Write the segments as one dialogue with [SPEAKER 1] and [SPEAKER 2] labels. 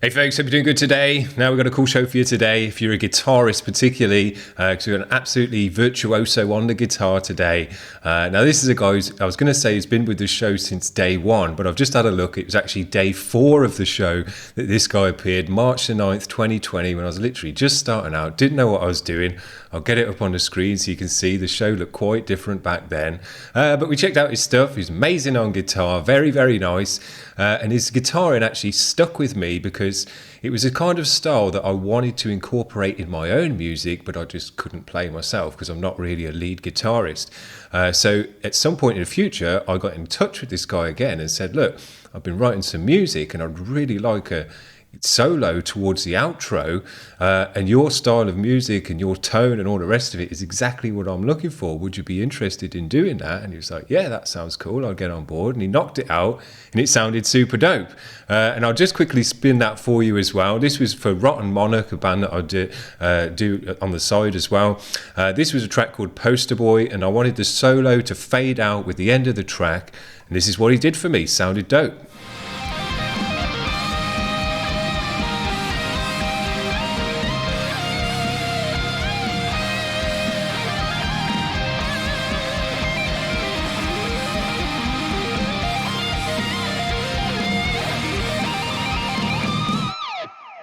[SPEAKER 1] Hey folks, hope you're doing good today. Now we've got a cool show for you today. If you're a guitarist particularly, because we've got an absolutely virtuoso on the guitar today. Now this is a guy who's, I was going to say, he's been with the show since day one, but I've just had a look. It was actually day 4 of the show that this guy appeared, March the 9th, 2020, when I was literally just starting out, didn't know what I was doing. I'll get it up on the screen so you can see the show looked quite different back then. But we checked out his stuff. He's amazing on guitar, very, very nice. And his guitaring actually stuck with me because it was a kind of style that I wanted to incorporate in my own music, but I just couldn't play myself because I'm not really a lead guitarist. So at some point in the future, I got in touch with this guy again and said, look, I've been writing some music and I'd really like a solo towards the outro, and your style of music and your tone and all the rest of it is exactly what I'm looking for. Would you be interested in doing that? And he was like, yeah, that sounds cool, I'll get on board. And he knocked it out and it sounded super dope. And I'll just quickly spin that for you as well. This was for Rotten Monarch, a band that I do on the side as well. This was a track called Poster Boy, and I wanted the solo to fade out with the end of the track, and this is what he did for me. Sounded dope.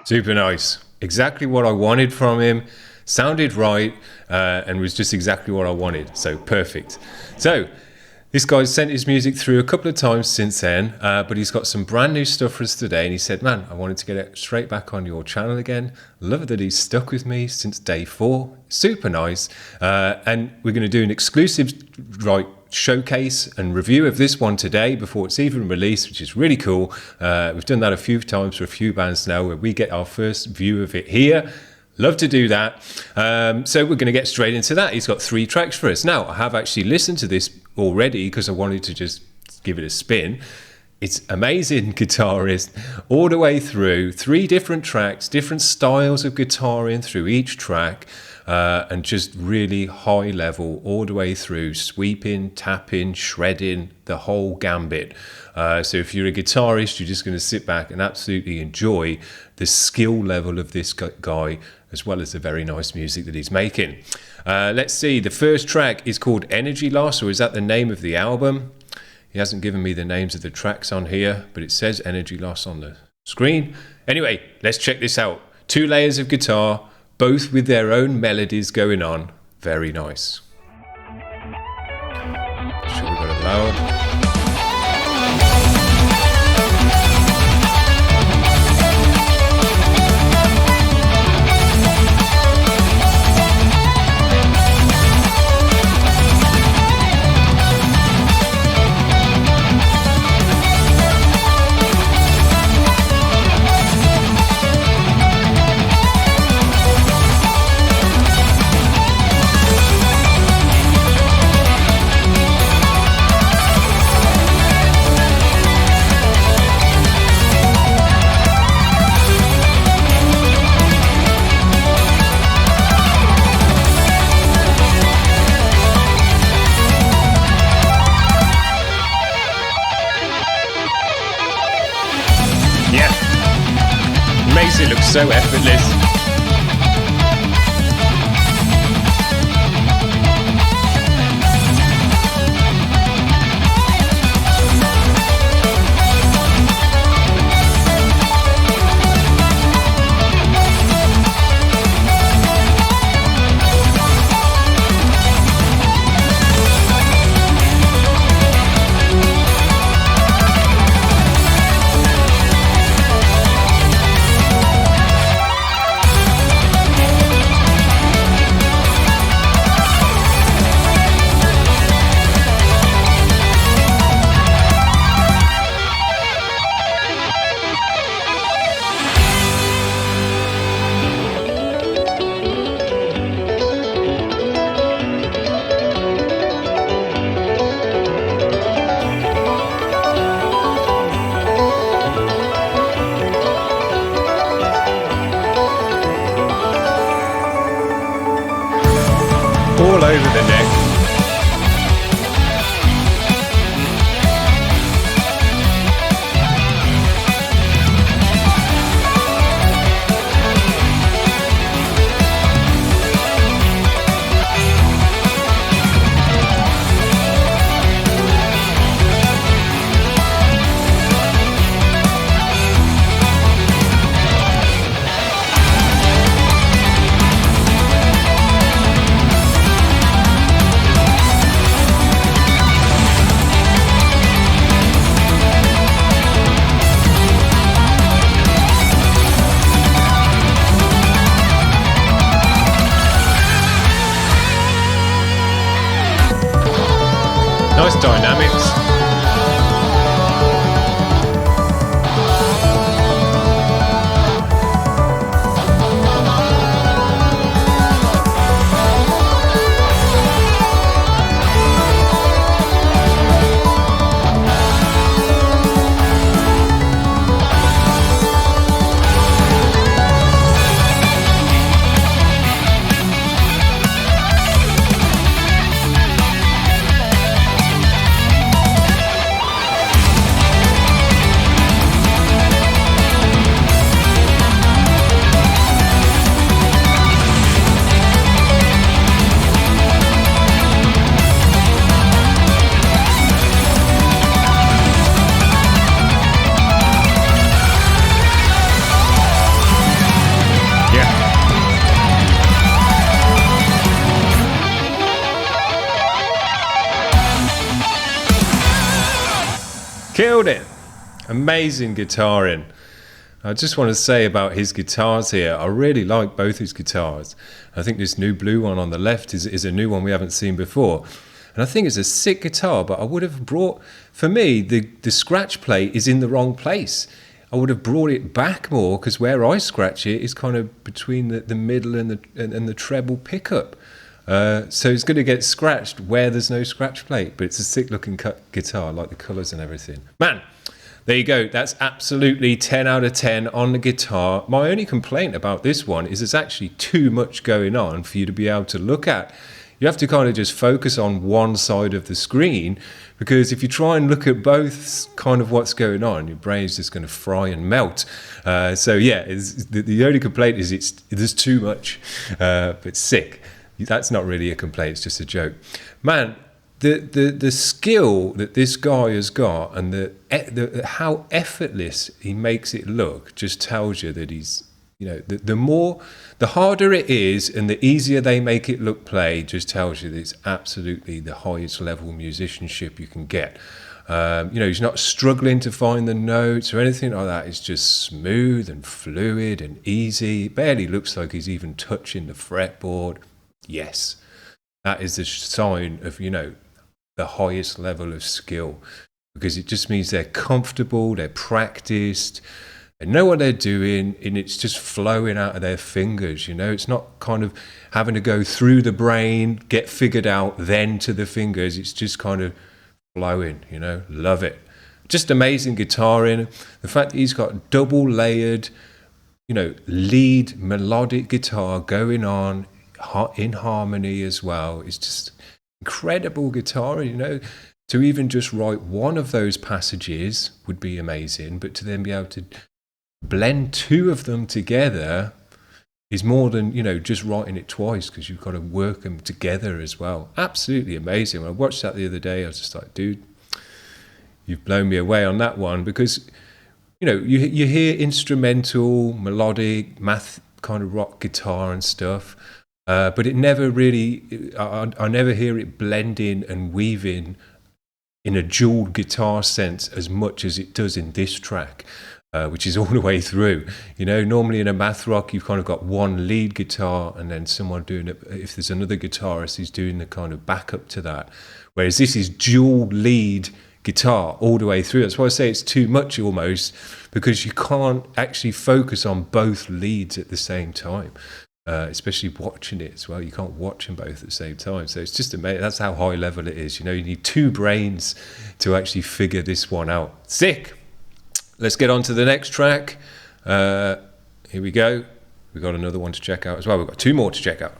[SPEAKER 1] Super nice. Exactly what I wanted from him. Sounded right, and was just exactly what I wanted. So perfect. So this guy's sent his music through a couple of times since then, but he's got some brand new stuff for us today. And he said, man, I wanted to get it straight back on your channel again. Love that he's stuck with me since day 4. Super nice. And we're going to do an exclusive showcase and review of this one today before it's even released, which is really cool. We've done that a few times for a few bands now where we get our first view of it here. Love to do that. So we're going to get straight into that. He's got 3 tracks for us. Now, I have actually listened to this already because I wanted to just give it a spin. It's amazing guitarist all the way through. 3 different tracks, different styles of guitaring through each track. And just really high level all the way through, sweeping, tapping, shredding, the whole gambit. So if you're a guitarist, you're just going to sit back and absolutely enjoy the skill level of this guy, as well as the very nice music that he's making. Let's see, the first track is called Energy Loss, or is that the name of the album? He hasn't given me the names of the tracks on here, but it says Energy Loss on the screen. Anyway, let's check this out. 2 layers of guitar, both with their own melodies going on. Very nice. Sure we got it loud. Makes it look so effortless. Nice dynamics. Killed it. Amazing guitaring. I just want to say about his guitars here, I really like both his guitars. I think this new blue one on the left is a new one we haven't seen before. And I think it's a sick guitar, but I would have brought, for me, the scratch plate is in the wrong place. I would have brought it back more, because where I scratch it is kind of between the middle and the treble pickup. So it's going to get scratched where there's no scratch plate, but it's a sick looking guitar, I like the colours and everything. Man, there you go. That's absolutely 10 out of 10 on the guitar. My only complaint about this one is there's actually too much going on for you to be able to look at. You have to kind of just focus on one side of the screen, because if you try and look at both kind of what's going on, your brain's just going to fry and melt. So yeah, the only complaint is there's too much, but it's sick. That's not really a complaint, it's just a joke. Man, the skill that this guy has got, and the how effortless he makes it look, just tells you that he's, you know, the harder it is and the easier they make it look play, just tells you that it's absolutely the highest level musicianship you can get. You know, he's not struggling to find the notes or anything like that. It's just smooth and fluid and easy. It barely looks like he's even touching the fretboard. Yes, that is a sign of, you know, the highest level of skill, because it just means they're comfortable, they're practiced, they know what they're doing, and it's just flowing out of their fingers. You know, it's not kind of having to go through the brain, get figured out, then to the fingers. It's just kind of flowing, you know. Love it. Just amazing guitaring. The fact that he's got double layered, you know, lead melodic guitar going on in harmony as well. It's just incredible guitar. You know, to even just write one of those passages would be amazing, but to then be able to blend two of them together is more than, you know, just writing it twice, because you've got to work them together as well. Absolutely amazing. When I watched that the other day, I was just like, dude, you've blown me away on that one, because, you know, you hear instrumental, melodic, math kind of rock guitar and stuff, but it never really, I never hear it blending and weaving in a dual guitar sense as much as it does in this track, which is all the way through. You know, normally in a math rock, you've kind of got one lead guitar and then someone doing it. If there's another guitarist who's doing the kind of backup to that, whereas this is dual lead guitar all the way through. That's why I say it's too much almost, because you can't actually focus on both leads at the same time. Especially watching it as well. You can't watch them both at the same time. So it's just amazing. That's how high level it is. You know, you need two brains to actually figure this one out. Sick. Let's get on to the next track. Here we go. We've got another one to check out as well. We've got two more to check out.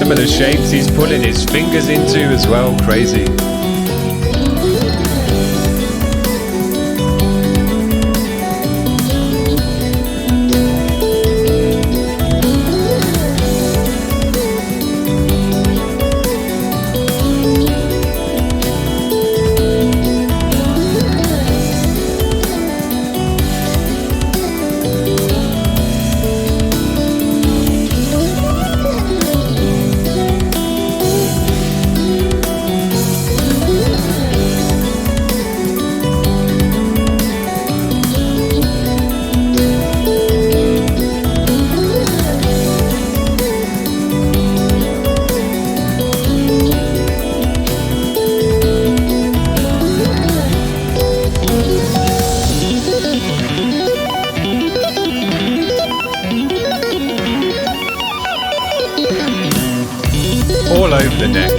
[SPEAKER 1] some of the shapes he's pulling his fingers into as well, crazy. All over the neck.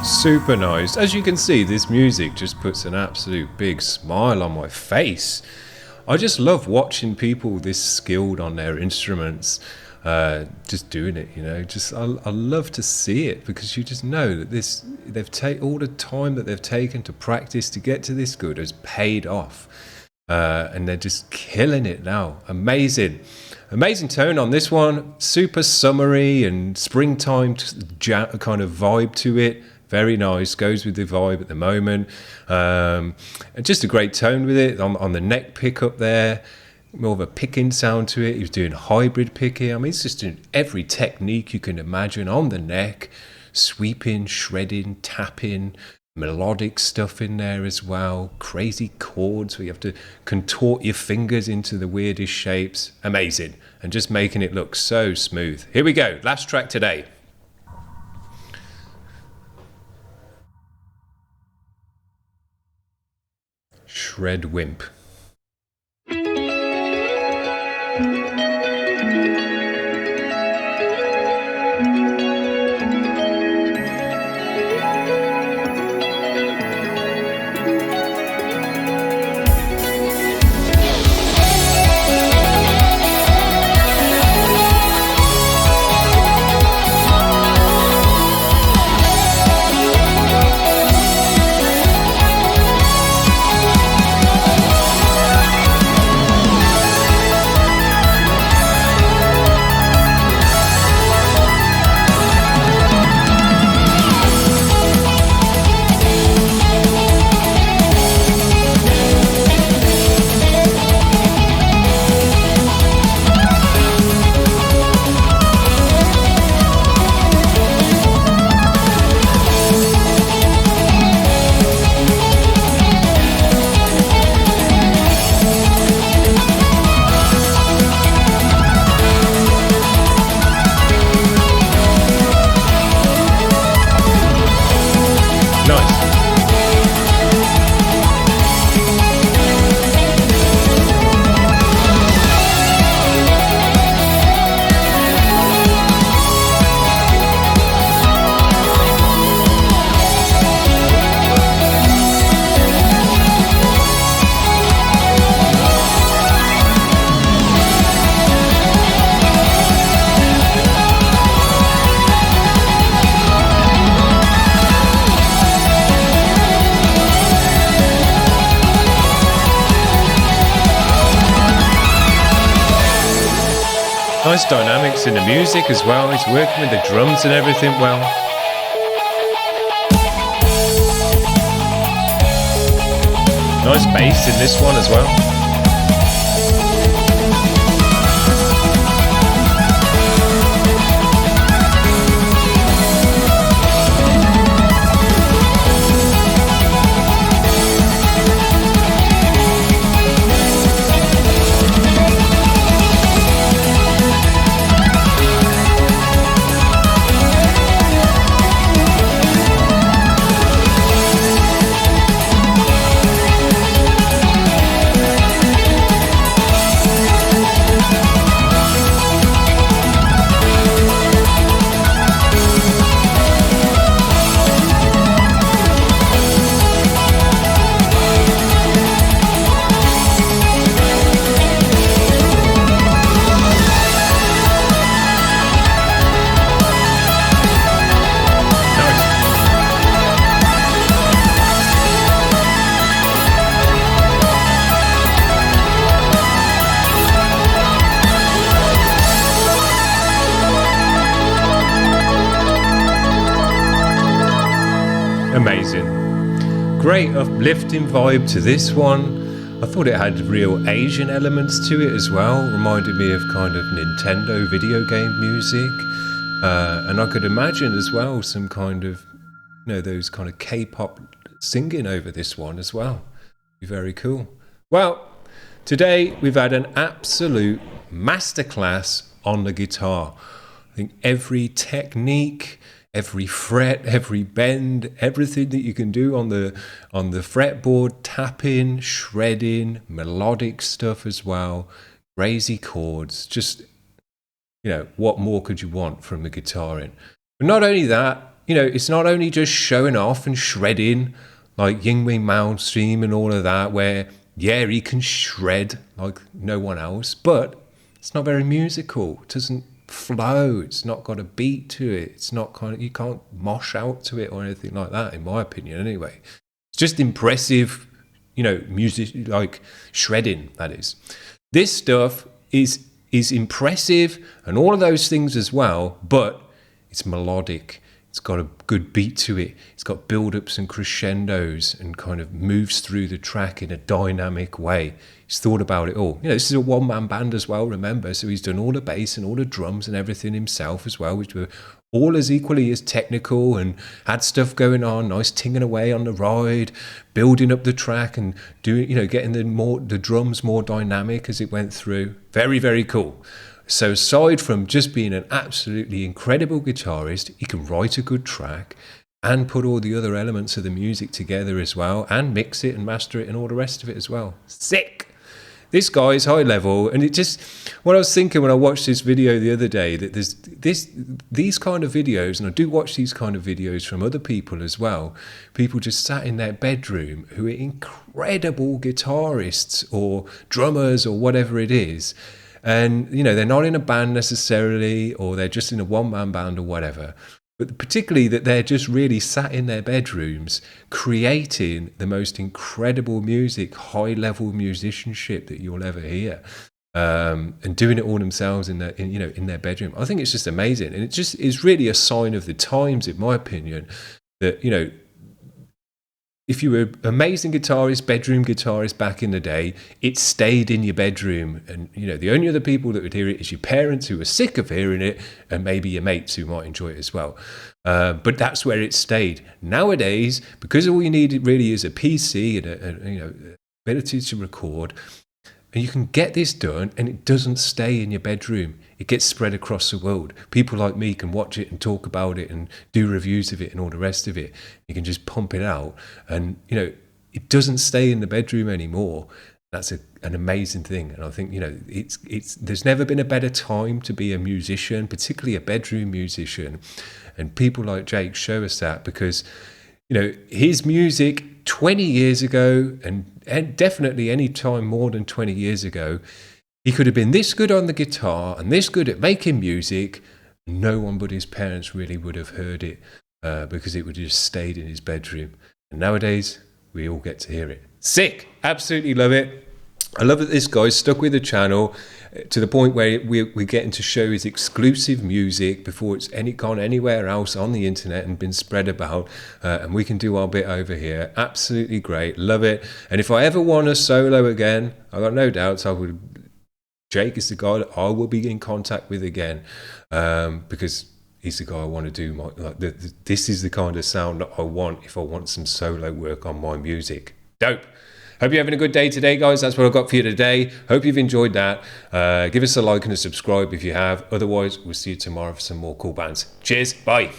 [SPEAKER 1] Super nice. As you can see, this music just puts an absolute big smile on my face. I just love watching people this skilled on their instruments, just doing it, you know. I love to see it, because you just know that they've all the time that they've taken to practice to get to this good has paid off, and they're just killing it now. Amazing tone on this one. Super summery and springtime kind of vibe to it. Very nice, goes with the vibe at the moment. And just a great tone with it on the neck pickup there. More of a picking sound to it. He was doing hybrid picking. I mean, it's just doing every technique you can imagine on the neck. Sweeping, shredding, tapping, melodic stuff in there as well. Crazy chords where you have to contort your fingers into the weirdest shapes. Amazing. And just making it look so smooth. Here we go, last track today. Shred Wimp. Nice dynamics in the music as well. He's working with the drums and everything well. Nice bass in this one as well. Amazing. Great uplifting vibe to this one. I thought it had real Asian elements to it as well. Reminded me of kind of Nintendo video game music. And I could imagine as well some kind of, those kind of K-pop singing over this one as well. Be very cool. Well, today we've had an absolute masterclass on the guitar. I think every technique, every fret, every bend, everything that you can do on the fretboard, tapping, shredding, melodic stuff as well, crazy chords, just, what more could you want from the guitaring? But not only that, it's not only just showing off and shredding like Ying Wing Mainstream and all of that, where, yeah, he can shred like no one else, but it's not very musical. It doesn't flow, it's not got a beat to it, it's not you can't mosh out to it or anything like that, in my opinion anyway. It's just impressive, music, like shredding, that is. This stuff is impressive and all of those things as well, but it's melodic. It's got a good beat to it. It's got build-ups and crescendos and kind of moves through the track in a dynamic way. He's thought about it all. This is a one-man band as well, remember? So he's done all the bass and all the drums and everything himself as well, which were all as equally as technical and had stuff going on, nice tinging away on the ride, building up the track and doing, getting the drums more dynamic as it went through. Very, very cool. So aside from just being an absolutely incredible guitarist, he can write a good track and put all the other elements of the music together as well and mix it and master it and all the rest of it as well. Sick! This guy is high level, and it just, what I was thinking when I watched this video the other day, that there's these kind of videos, and I do watch these kind of videos from other people as well, people just sat in their bedroom who are incredible guitarists or drummers or whatever it is, and they're not in a band necessarily, or they're just in a one-man band or whatever, but particularly that they're just really sat in their bedrooms creating the most incredible music, high-level musicianship that you'll ever hear, and doing it all themselves in their bedroom. I think it's just amazing, and it just is really a sign of the times, in my opinion, that if you were an amazing guitarist, bedroom guitarist back in the day, it stayed in your bedroom. And, the only other people that would hear it is your parents who were sick of hearing it, and maybe your mates who might enjoy it as well. But that's where it stayed. Nowadays, because all you need really is a PC and a ability to record, and you can get this done, and it doesn't stay in your bedroom. It gets spread across the world. People like me can watch it and talk about it and do reviews of it and all the rest of it. You can just pump it out, and it doesn't stay in the bedroom anymore. That's an amazing thing. And I think it's there's never been a better time to be a musician, particularly a bedroom musician. And people like Jake show us that, because his music 20 years ago, and definitely any time more than 20 years ago, he could have been this good on the guitar and this good at making music. No one but his parents really would have heard it, because it would have just stayed in his bedroom. And nowadays, we all get to hear it. Sick! Absolutely love it. I love that this guy's stuck with the channel, to the point where we're getting to show his exclusive music before it's gone anywhere else on the internet and been spread about, and we can do our bit over here. Absolutely great, love it. And if I ever want a solo again, I got no doubts Jake is the guy that I will be in contact with again, because he's the guy I want to do this is the kind of sound that I want if I want some solo work on my music. Dope. Hope you're having a good day today, guys. That's what I've got for you today. Hope you've enjoyed that. Give us a like and a subscribe if you have. Otherwise, we'll see you tomorrow for some more cool bands. Cheers. Bye.